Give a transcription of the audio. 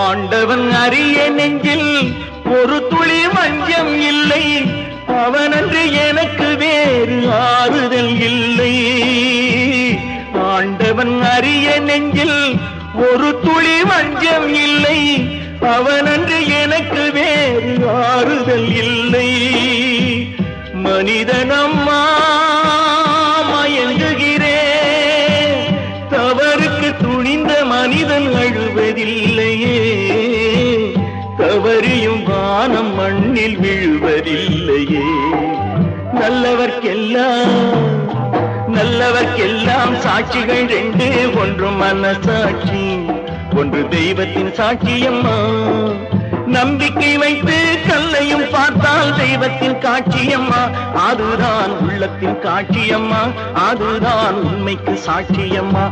ஆண்டவன் அறிய நெஞ்சில் ஒரு துளி வஞ்சம் இல்லை, அவனன்று எனக்கு வேறு ஆறுதல் இல்லை. ஆண்டவன் அறிய நெஞ்சில் ஒரு துளி வஞ்சம் இல்லை, அவனன்று எனக்கு வேறு ஆறுதல் இல்லை. மனிதனம்மா மயங்குகிறேன், தவறுக்கு துணிந்த மனிதன் அழுவதில்லையே, தவறியும் வானம் மண்ணில் விழுவதில்லையே. நல்லவர்க்கெல்லாம் சாட்சிகள் ரெண்டு, ஒன்று மனசாட்சி, ஒன்று தெய்வத்தின் சாட்சியம்மா. நம்பிக்கை வைத்து கல்லையும் பார்த்தால் தெய்வத்தின் காட்சியம்மா, அதுதான் உள்ளத்தின் காட்சியம்மா, அதுதான் உண்மைக்கு சாட்சியம்மா.